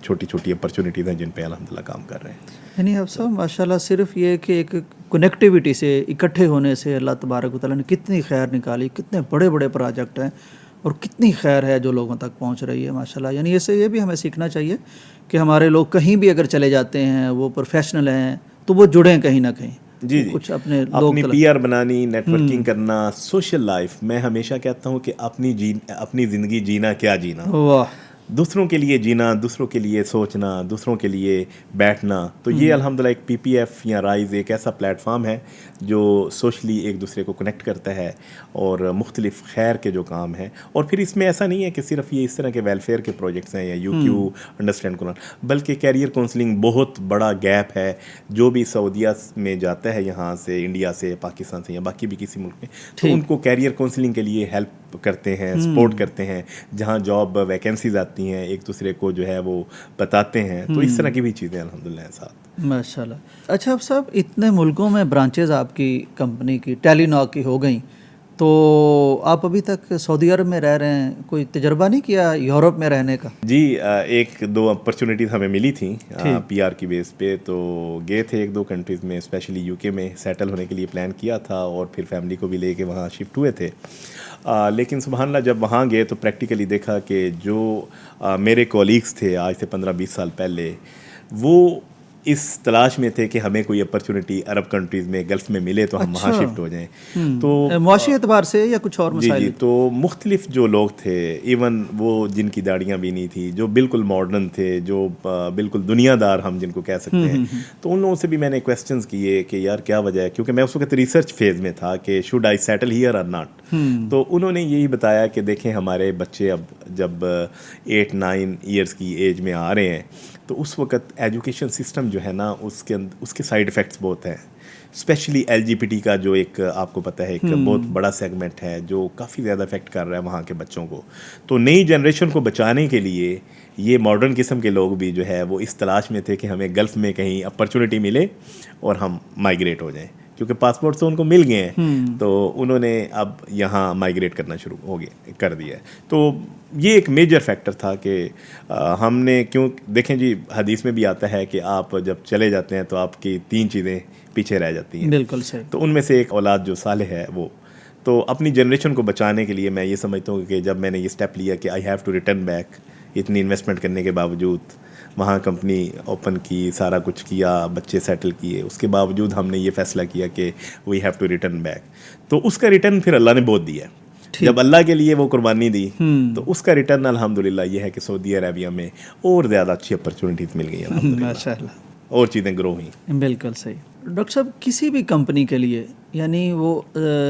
چھوٹی چھوٹی اپرچونیٹیز ہیں جن پہ الحمدللہ کام کر رہے ہیں. یعنی اب صاحب ماشاء اللہ صرف یہ کہ ایک کنیکٹیوٹی سے اکٹھے ہونے سے اللہ تبارک و تعالیٰ نے کتنی خیر نکالی, کتنے بڑے بڑے پروجیکٹ ہیں اور کتنی خیر ہے جو لوگوں تک پہنچ رہی ہے ماشاء اللہ. یعنی اس سے یہ بھی ہمیں سیکھنا چاہیے کہ ہمارے لوگ کہیں بھی اگر چلے جاتے ہیں وہ پروفیشنل ہیں تو وہ جڑیں کہیں نہ کہیں. جی کچھ اپنی PR بنانی, نیٹورکنگ کرنا, سوشل لائف. میں ہمیشہ کہتا ہوں کہ اپنی زندگی جینا کیا جینا. دوسروں کے لیے جینا, دوسروں کے لیے سوچنا, دوسروں کے لیے بیٹھنا. تو یہ الحمدللہ ایک پی پی ایف یا رائز ایک ایسا پلیٹ فارم ہے جو سوشلی ایک دوسرے کو کنیکٹ کرتا ہے اور مختلف خیر کے جو کام ہیں. اور پھر اس میں ایسا نہیں ہے کہ صرف یہ اس طرح کے ویلفیئر کے پروجیکٹس ہیں یا یو کیو انڈرسٹینڈ کرنا, بلکہ کیریئر کونسلنگ بہت بڑا گیپ ہے. جو بھی سعودیہ میں جاتا ہے یہاں سے, انڈیا سے, پاکستان سے یا باقی بھی کسی ملک میں, تو ان کو کیریئر کونسلنگ کے لیے ہیلپ کرتے ہیں, سپورٹ کرتے ہیں. جہاں جاب ویکینسیز آتی ہیں ایک دوسرے کو جو ہے وہ بتاتے ہیں. تو اس طرح کی بھی چیزیں الحمدللہ ہیں ساتھ. ماشاء اللہ. اچھا اب صاحب, اتنے ملکوں میں برانچز آپ کی کمپنی کی ٹیلی نو کی ہو گئیں, تو آپ ابھی تک سعودی عرب میں رہ رہے ہیں, کوئی تجربہ نہیں کیا یورپ میں رہنے کا؟ جی, ایک دو اپرچونیٹیز ہمیں ملی تھیں پی آر کی بیس پہ, تو گئے تھے ایک دو کنٹریز میں, اسپیشلی یو کے میں سیٹل ہونے کے لیے پلان کیا تھا, اور پھر فیملی کو بھی لے کے وہاں شفٹ ہوئے تھے. لیکن سبحان اللہ جب وہاں گئے تو پریکٹیکلی دیکھا کہ جو میرے کولیگز تھے آج سے 15-20 سال پہلے, وہ اس تلاش میں تھے کہ ہمیں کوئی اپرچونٹی عرب کنٹریز میں, گلف میں ملے تو ہم وہاں شفٹ ہو جائیں. تو معاشی اعتبار سے یا کچھ اور مسائل؟ جی, تو مختلف جو لوگ تھے, ایون وہ جن کی داڑیاں بھی نہیں تھی, جو بالکل ماڈرن تھے, جو بالکل دنیا دار ہم جن کو کہہ سکتے ہیں, تو ان لوگوں سے بھی میں نے کویسچنز کیے کہ یار کیا وجہ ہے, کیونکہ میں اس وقت ریسرچ فیز میں تھا کہ شوڈ آئی سیٹل ہیئر اور ناٹ. تو انہوں نے یہی بتایا کہ دیکھیں ہمارے بچے اب جب 8-9 ایئرس کی ایج میں آ رہے ہیں, تو اس وقت ایجوکیشن سسٹم جو ہے نا اس کے سائیڈ افیکٹس بہت ہیں. Especially L G B T کا جو ایک آپ کو پتہ ہے ایک بہت بڑا سیگمنٹ ہے جو کافی زیادہ افیکٹ کر رہا ہے وہاں کے بچوں کو. تو نئی جنریشن کو بچانے کے لیے یہ ماڈرن قسم کے لوگ بھی جو ہے وہ اس تلاش میں تھے کہ ہمیں گلف میں کہیں اپرچونٹی ملے اور ہم مائیگریٹ ہو جائیں, کیونکہ پاسپورٹ تو ان کو مل گئے ہیں, تو انہوں نے اب یہاں مائیگریٹ کرنا شروع کر دیا ہے. تو یہ ایک میجر فیکٹر تھا کہ ہم نے, کیوں دیکھیں جی حدیث میں بھی آتا ہے کہ آپ جب چلے جاتے ہیں تو آپ کی 3 چیزیں پیچھے رہ جاتی ہیں. بالکل صحیح. تو ان میں سے ایک اولاد جو صالح ہے وہ. تو اپنی جنریشن کو بچانے کے لیے میں یہ سمجھتا ہوں کہ جب میں نے یہ اسٹیپ لیا کہ I have to return back, اتنی انویسٹمنٹ کرنے کے باوجود وہاں کمپنی اوپن کی, سارا کچھ کیا, بچے سیٹل کیے, اس کے باوجود ہم نے یہ فیصلہ کیا کہ we have to return back. تو اس کا ریٹرن پھر اللہ نے بہت دیا. جب اللہ کے لیے وہ قربانی دی تو اس کا ریٹرن الحمدللہ یہ ہے کہ سعودی عربیہ میں اور زیادہ اچھی اپرچونیٹیز مل گئی الحمدللہ, ماشاءاللہ, اور چیزیں گرو ہوئیں. بالکل صحیح. ڈاکٹر صاحب, کسی بھی کمپنی کے لیے یعنی وہ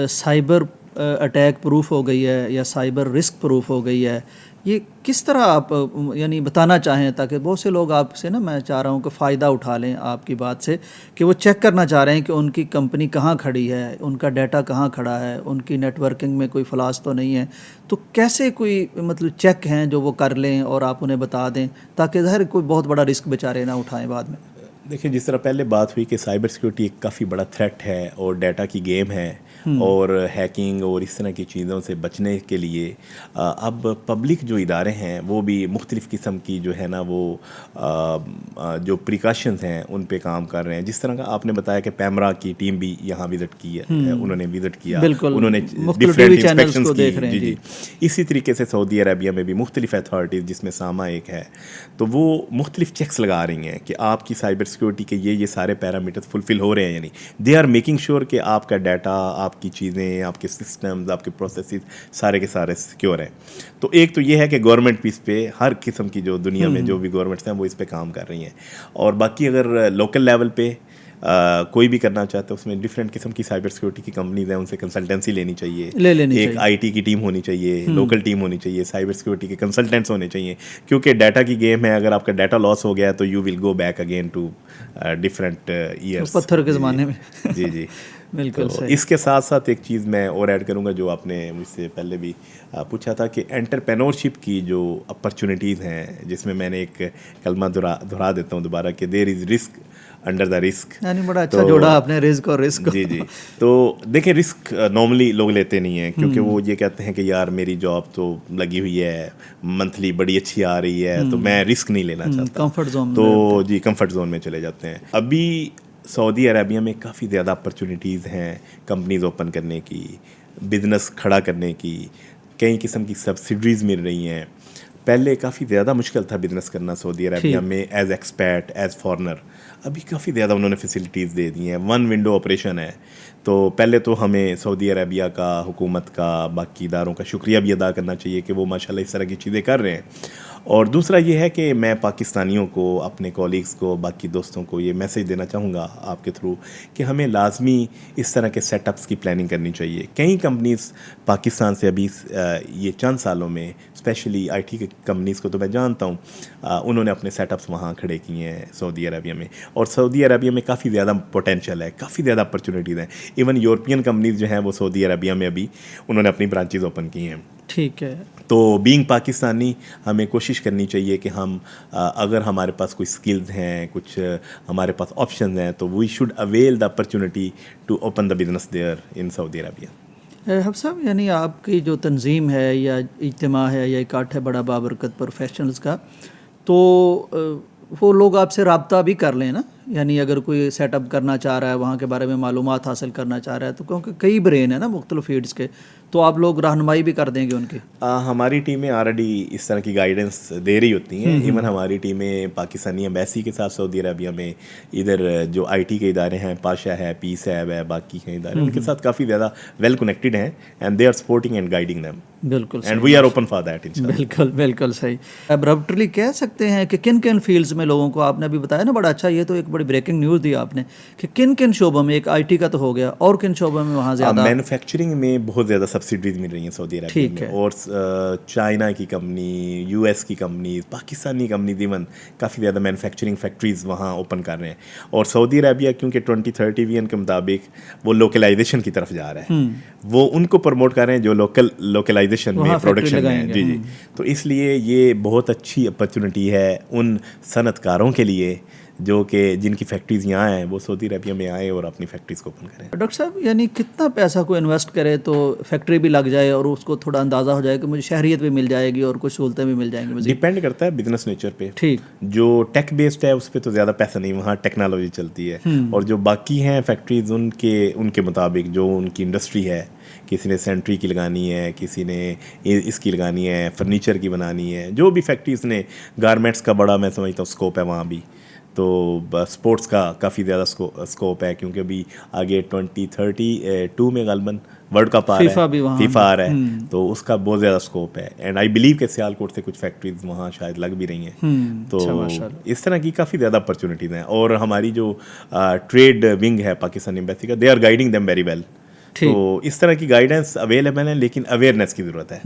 سائبر اٹیک پروف ہو گئی ہے یا سائبر رسک پروف ہو گئی ہے, یہ کس طرح آپ یعنی بتانا چاہیں, تاکہ بہت سے لوگ آپ سے نا, میں چاہ رہا ہوں کہ فائدہ اٹھا لیں آپ کی بات سے, کہ وہ چیک کرنا چاہ رہے ہیں کہ ان کی کمپنی کہاں کھڑی ہے, ان کا ڈیٹا کہاں کھڑا ہے, ان کی نیٹ ورکنگ میں کوئی فلاس تو نہیں ہے. تو کیسے کوئی مطلب چیک ہیں جو وہ کر لیں اور آپ انہیں بتا دیں, تاکہ ظاہر کوئی بہت بڑا رسک بیچارے نہ اٹھائیں بعد میں؟ دیکھیں جس طرح پہلے بات ہوئی کہ سائبر سیکیورٹی ایک کافی بڑا تھریٹ ہے اور ڈیٹا کی گیم ہے, اور ہیکنگ اور اس طرح کی چیزوں سے بچنے کے لیے اب پبلک جو ادارے ہیں وہ بھی مختلف قسم کی جو ہے نا وہ جو پریکاشنز ہیں ان پہ کام کر رہے ہیں. جس طرح کا آپ نے بتایا کہ پیمرا کی ٹیم بھی یہاں وزٹ کی ہے, انہوں نے وزٹ کیا, انہوں نے ڈفرینٹ انسپیکشنز کی. جی, اسی طریقے سے سعودی عربیہ میں بھی مختلف اتھارٹیز جس میں ساما ایک ہے, تو وہ مختلف چیکس لگا رہی ہیں کہ آپ کی سائبر سیکورٹی کے یہ سارے پیرامیٹرز فلفل ہو رہے ہیں, یعنی دے آر میکنگ شیور کہ آپ کا ڈیٹا, آپ کی چیزیں, آپ کے سسٹمز, آپ کے پروسیسز سارے کے سارے سیکیور ہیں. تو ایک تو یہ ہے کہ گورنمنٹ بھی اس پہ, ہر قسم کی جو دنیا میں جو بھی گورنمنٹس ہیں وہ اس پہ کام کر رہی ہیں. اور باقی اگر لوکل لیول پہ کوئی بھی کرنا چاہتا ہے, اس میں ڈفرینٹ قسم کی سائبر سیکورٹی کی کمپنیز ہیں, ان سے کنسلٹنسی لینی چاہیے, ایک آئی ٹی کی ٹیم ہونی چاہیے, لوکل ٹیم ہونی چاہیے, سائبر سیکورٹی کے کنسلٹنٹس ہونے چاہیے, کیونکہ ڈیٹا کی گیم ہے. اگر آپ کا ڈیٹا لاس ہو گیا تو you will go back again to different eras, پتھر کے زمانے میں. جی جی بالکل صحیح. اس کے ساتھ ساتھ ایک چیز میں اور ایڈ کروں گا جو آپ نے مجھ سے پہلے بھی پوچھا تھا کہ انٹرپرینورشپ کی جو اپرچونیٹیز ہیں, جس میں میں نے ایک کلمہ دہرا دیتا ہوں دوبارہ کہ there is risk under the risk. یعنی بڑا اچھا جوڑا آپ نے رزق اور رسک. جی جی, تو دیکھیں رسک نارملی لوگ لیتے نہیں ہیں, کیونکہ وہ یہ کہتے ہیں کہ یار میری جاب تو لگی ہوئی ہے, منتھلی بڑی اچھی آ رہی ہے, تو میں رسک نہیں لینا چاہتا, کمفرٹ زون. تو جی کمفرٹ زون میں چلے جاتے ہیں. ابھی سعودی عربیہ میں کافی زیادہ اپرچونیٹیز ہیں کمپنیز اوپن کرنے کی, بزنس کھڑا کرنے کی, کئی قسم کی سبسڈریز مل رہی ہیں. پہلے کافی زیادہ مشکل تھا بزنس کرنا سعودی عربیہ میں ایز ایکسپیٹ, ایز فارنر. ابھی کافی زیادہ انہوں نے فیسلٹیز دے دی ہیں, 1 ونڈو آپریشن ہے. تو پہلے تو ہمیں سعودی عربیہ کا, حکومت کا, باقی اداروں کا شکریہ بھی ادا کرنا چاہیے کہ وہ ماشاءاللہ اس طرح کی چیزیں کر رہے ہیں. اور دوسرا یہ ہے کہ میں پاکستانیوں کو، اپنے کولیگز کو، باقی دوستوں کو یہ میسج دینا چاہوں گا آپ کے تھرو کہ ہمیں لازمی اس طرح کے سیٹ اپس کی پلاننگ کرنی چاہیے. کئی کمپنیز پاکستان سے ابھی یہ چند سالوں میں، اسپیشلی آئی ٹی کے کمپنیز کو تو میں جانتا ہوں، انہوں نے اپنے سیٹ اپس وہاں کھڑے کیے ہیں سعودی عربیہ میں. اور سعودی عربیہ میں کافی زیادہ پوٹینشیل ہے، کافی زیادہ اپرچونیٹیز ہیں. ایون یورپین کمپنیز جو ہیں وہ سعودی عربیہ میں ابھی انہوں نے اپنی برانچز اوپن کی ہیں. ٹھیک ہے. تو بینگ پاکستانی ہمیں کوشش کرنی چاہیے کہ ہم اگر ہمارے پاس کوئی سکلز ہیں، کچھ ہمارے پاس آپشنز ہیں، تو we should avail the opportunity to open the business there in Saudi Arabia. حفظ صاحب، یعنی آپ کی جو تنظیم ہے یا اجتماع ہے یا اکٹھ ہے بڑا بابرکت پروفیشنلز کا، تو وہ لوگ آپ سے رابطہ بھی کر لیں نا؟ یعنی اگر کوئی سیٹ اپ کرنا چاہ رہا ہے، وہاں کے بارے میں معلومات حاصل کرنا چاہ رہا ہے، تو کیونکہ کئی برین ہیں نا مختلف فیلڈس کے، تو آپ لوگ رہنمائی بھی کر دیں گے ان کی؟ ہماری ٹیمیں آلریڈی اس طرح کی گائیڈنس دے رہی ہوتی ہیں. ایون ہماری ٹیمیں پاکستانی ایمبیسی کے ساتھ سعودی عربیہ میں، ادھر جو آئی ٹی کے ادارے ہیں، پاشا ہے، پی سیب ہے، باقی ہیں ادارے، ان کے ساتھ کافی زیادہ ویل کنیکٹڈ ہیں، and they are supporting and guiding them. بالکل and we are open for that. بالکل بالکل صحیح. ابرپٹلی کہہ سکتے ہیں کہ کن کن فیلڈز میں لوگوں کو، آپ نے ابھی بتایا نا بڑا اچھا، یہ تو ایک بڑی بریکنگ نیوز دی آپ نے، کہ کن کن شعبوں میں، ایک آئی ٹی کا تو ہو گیا، اور کن شعبوں میں وہاں زیادہ؟ مینوفیکچرنگ میں بہت زیادہ سبسڈریز مل رہی ہیں سعودی عربیہ میں، اور چائنا کی کمپنی، یو ایس کی کمپنیز، پاکستانی کمپنیز ایون کافی زیادہ مینوفیکچرنگ فیکٹریز وہاں اوپن کر رہے ہیں. اور سعودی عربیہ کیونکہ 2030 ویژن کے مطابق وہ لوکلائزیشن کی طرف جا رہا ہے، وہ ان کو پروموٹ کر رہے ہیں جو لوکلائزیشن میں پروڈکشن میں. جی جی. تو اس لیے یہ بہت اچھی اپرچونٹی ہے ان صنعت کاروں کے لیے جو کہ جن کی فیکٹریز یہاں ہیں، وہ سعودی عربیہ میں آئیں اور اپنی فیکٹریز کو اوپن کریں. ڈاکٹر صاحب، یعنی کتنا پیسہ کو انویسٹ کرے تو فیکٹری بھی لگ جائے اور اس کو تھوڑا اندازہ ہو جائے کہ مجھے شہریت بھی مل جائے گی اور کچھ سہولتیں بھی مل جائیں گی؟ ڈیپینڈ کرتا ہے بزنس نیچر پہ. ٹھیک. جو ٹیک بیسڈ ہے اس پہ تو زیادہ پیسہ نہیں، وہاں ٹیکنالوجی چلتی ہے. اور جو باقی ہیں فیکٹریز، ان کے مطابق جو ان کی انڈسٹری ہے، کسی نے سینٹری کی لگانی ہے، کسی نے اس کی لگانی ہے، فرنیچر کی بنانی ہے، جو بھی فیکٹریز نے، گارمنٹس کا بڑا میں سمجھتا ہوں اسکوپ ہے وہاں بھی. تو اسپورٹس کا کافی زیادہ اسکوپ ہے، کیونکہ ابھی آگے 2032 میں غالباً ورلڈ کپ آ رہا ہے، فیفا آ رہا ہے، تو اس کا بہت زیادہ اسکوپ ہے. اینڈ آئی بلیو کہ سیالکوٹ سے کچھ فیکٹریز وہاں شاید لگ بھی رہی ہیں. تو اس طرح کی کافی زیادہ اپرچونیٹیز ہیں. اور ہماری جو ٹریڈ ونگ ہے پاکستانی ایمبیسی کا، they are guiding them very well. تو اس طرح کی گائیڈنس اویلیبل ہے، لیکن اویئرنیس کی ضرورت ہے.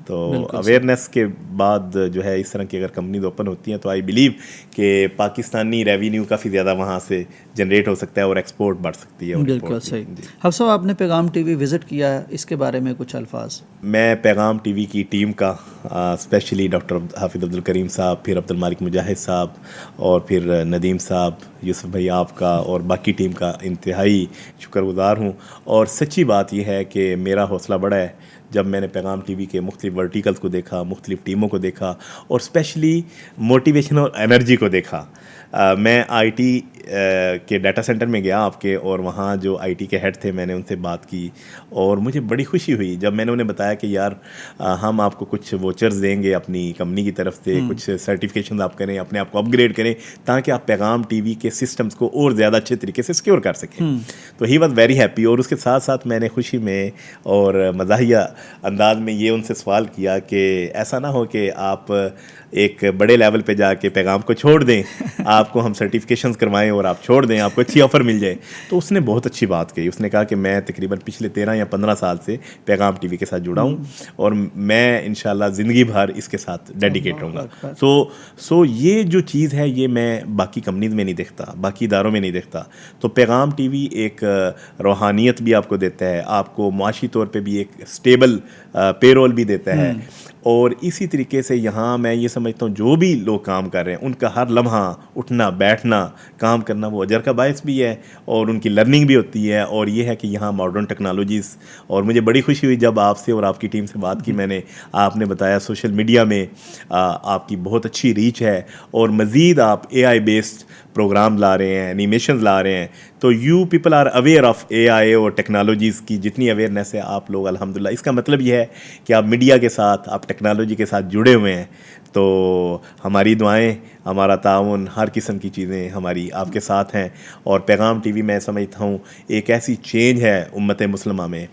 تو اویئرنیس کے بعد جو ہے اس طرح کی اگر کمپنیز اوپن ہوتی ہیں تو آئی بلیو کہ پاکستانی ریونیو کافی زیادہ وہاں سے جنریٹ ہو سکتا ہے اور ایکسپورٹ بڑھ سکتی ہے. بالکل صحیح. حفظ صاحب، آپ نے پیغام ٹی وی وزٹ کیا ہے، اس کے بارے میں کچھ الفاظ؟ میں پیغام ٹی وی کی ٹیم کا، اسپیشلی ڈاکٹر حافظ عبدالکریم صاحب، پھر عبد المالک مجاہد صاحب، اور پھر ندیم صاحب، یوسف بھائی آپ کا، اور باقی ٹیم کا انتہائی شکر گزار ہوں. اور سچی بات یہ ہے کہ میرا حوصلہ بڑا ہے جب میں نے پیغام ٹی وی کے مختلف ورٹیکلز کو دیکھا، مختلف ٹیموں کو دیکھا، اور اسپیشلی موٹیویشن اور انرجی کو دیکھا. میں آئی ٹی کے ڈیٹا سینٹر میں گیا آپ کے، اور وہاں جو آئی ٹی کے ہیڈ تھے، میں نے ان سے بات کی، اور مجھے بڑی خوشی ہوئی جب میں نے انہیں بتایا کہ یار ہم آپ کو کچھ ووچرز دیں گے اپنی کمپنی کی طرف سے، کچھ سرٹیفکیشنز آپ کریں، اپنے آپ کو اپ گریڈ کریں تاکہ آپ پیغام ٹی وی کے سسٹمز کو اور زیادہ اچھے طریقے سے سیکیور کر سکیں. تو ہی واز ویری ہیپی. اور اس کے ساتھ ساتھ میں نے خوشی میں اور مزاحیہ انداز میں یہ ان سے سوال کیا کہ ایسا نہ ہو کہ آپ ایک بڑے لیول پہ جا کے پیغام کو چھوڑ دیں، آپ کو ہم سرٹیفکیشنز کروائیں اور آپ چھوڑ دیں، آپ کو اچھی آفر مل جائے. تو اس نے بہت اچھی بات کہی. اس نے کہا کہ میں تقریباً پچھلے 13 یا 15 سال سے پیغام ٹی وی کے ساتھ جڑا ہوں، اور میں انشاءاللہ زندگی بھر اس کے ساتھ ڈیڈیکیٹ رہوں گا. سو یہ جو چیز ہے یہ میں باقی کمپنیز میں نہیں دیکھتا، باقی اداروں میں نہیں دیکھتا. تو پیغام ٹی وی ایک روحانیت بھی آپ کو دیتا ہے، آپ کو معاشی طور پہ بھی ایک اسٹیبل پے رول بھی دیتا ہے. اور اسی طریقے سے یہاں میں یہ سمجھتا ہوں جو بھی لوگ کام کر رہے ہیں ان کا ہر لمحہ اٹھنا بیٹھنا کام کرنا وہ اجر کا باعث بھی ہے، اور ان کی لرننگ بھی ہوتی ہے. اور یہ ہے کہ یہاں ماڈرن ٹیکنالوجیز، اور مجھے بڑی خوشی ہوئی جب آپ سے اور آپ کی ٹیم سے بات کی میں نے، آپ نے بتایا سوشل میڈیا میں آپ کی بہت اچھی ریچ ہے، اور مزید آپ اے آئی بیسڈ پروگرام لا رہے ہیں، اینیمیشنز لا رہے ہیں. تو you people are aware of A I اور ٹیکنالوجیز کی جتنی اویئرنیس ہے آپ لوگ الحمدللہ. اس کا مطلب یہ ہے کہ آپ میڈیا کے ساتھ، آپ ٹیکنالوجی کے ساتھ جڑے ہوئے ہیں. تو ہماری دعائیں، ہمارا تعاون، ہر قسم کی چیزیں ہماری آپ کے ساتھ ہیں. اور پیغام ٹی وی میں سمجھتا ہوں ایک ایسی چینج ہے امت مسلمہ میں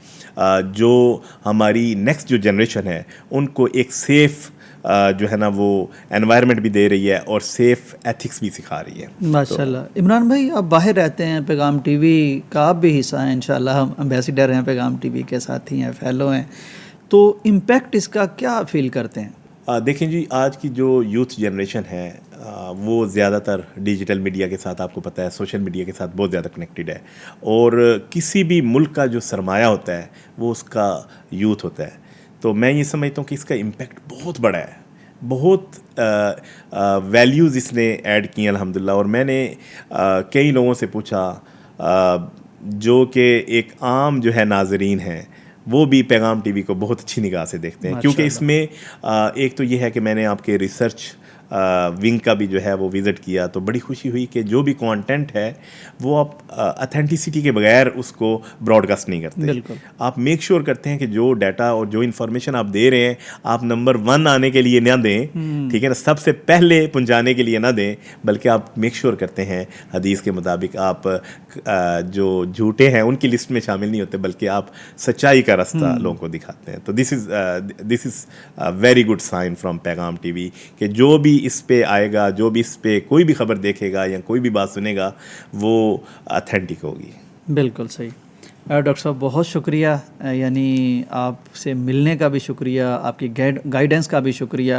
جو ہماری نیکسٹ جو جنریشن ہے ان کو ایک سیف جو ہے نا وہ انوائرمنٹ بھی دے رہی ہے اور سیف ایتھکس بھی سکھا رہی ہے. ماشاءاللہ. عمران بھائی آپ باہر رہتے ہیں, پیغام ٹی وی کا آپ بھی حصہ ہیں انشاءاللہ, ہم امبیسیڈر ہیں پیغام ٹی وی کے, ساتھی ہیں, فیلو ہیں, تو امپیکٹ اس کا کیا فیل کرتے ہیں؟ دیکھیں جی, آج کی جو یوتھ جنریشن ہے وہ زیادہ تر ڈیجیٹل میڈیا کے ساتھ, آپ کو پتہ ہے سوشل میڈیا کے ساتھ بہت زیادہ کنیکٹڈ ہے, اور کسی بھی ملک کا جو سرمایہ ہوتا ہے وہ اس کا یوتھ ہوتا ہے. تو میں یہ سمجھتا ہوں کہ اس کا امپیکٹ بہت بڑا ہے, بہت ویلیوز اس نے ایڈ کی ہیں الحمدللہ. اور میں نے کئی لوگوں سے پوچھا جو کہ ایک عام جو ہے ناظرین ہیں, وہ بھی پیغام ٹی وی کو بہت اچھی نگاہ سے دیکھتے ہیں, کیونکہ اس میں ایک تو یہ ہے کہ میں نے آپ کے ریسرچ ونگ کا بھی جو ہے وہ وزٹ کیا, تو بڑی خوشی ہوئی کہ جو بھی کانٹینٹ ہے وہ آپ اتھینٹسٹی کے بغیر اس کو براڈ کاسٹ نہیں کرتے. بالکل, آپ میک شیور کرتے ہیں کہ جو ڈیٹا اور جو انفارمیشن آپ دے رہے ہیں آپ نمبر 1 آنے کے لیے نہ دیں, ٹھیک ہے نا, سب سے پہلے پہنچانے کے لیے نہ دیں, بلکہ آپ میک شیور کرتے ہیں حدیث کے مطابق آپ جو جھوٹے ہیں ان کی لسٹ میں شامل نہیں ہوتے, بلکہ آپ سچائی کا راستہ لوگوں کو دکھاتے ہیں. تو this is very good sign from Paigham T V کہ جو بھی اس پہ آئے گا, جو بھی اس پہ کوئی بھی خبر دیکھے گا یا کوئی بھی بات سنے گا وہ اتھینٹک ہوگی. بالکل صحیح. ڈاکٹر صاحب بہت شکریہ, یعنی آپ سے ملنے کا بھی شکریہ, آپ کی گائیڈنس کا بھی شکریہ,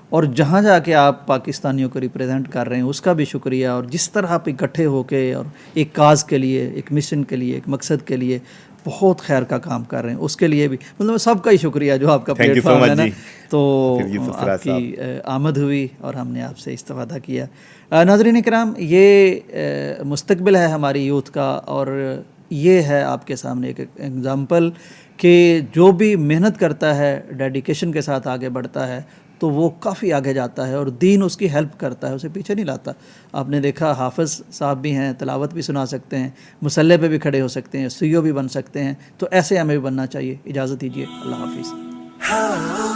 اور جہاں جا کے آپ پاکستانیوں کو ریپریزنٹ کر رہے ہیں اس کا بھی شکریہ, اور جس طرح آپ اکٹھے ہو کے اور ایک کاز کے لیے, ایک مشن کے لیے, ایک مقصد کے لیے بہت خیر کا کام کر رہے ہیں, اس کے لیے بھی مطلب سب کا ہی شکریہ جو آپ کا پلیٹ فارم ہے نا. تو آپ کی آمد ہوئی اور ہم نے آپ سے استفادہ کیا. ناظرین کرام, یہ مستقبل ہے ہماری یوتھ کا, اور یہ ہے آپ کے سامنے ایک ایگزامپل کہ جو بھی محنت کرتا ہے, ڈیڈیکیشن کے ساتھ آگے بڑھتا ہے, تو وہ کافی آگے جاتا ہے اور دین اس کی ہیلپ کرتا ہے, اسے پیچھے نہیں لاتا. آپ نے دیکھا حافظ صاحب بھی ہیں, تلاوت بھی سنا سکتے ہیں, مصلی پہ بھی کھڑے ہو سکتے ہیں, CEO بھی بن سکتے ہیں, تو ایسے ہمیں بھی بننا چاہیے. اجازت دیجیے, اللہ حافظ.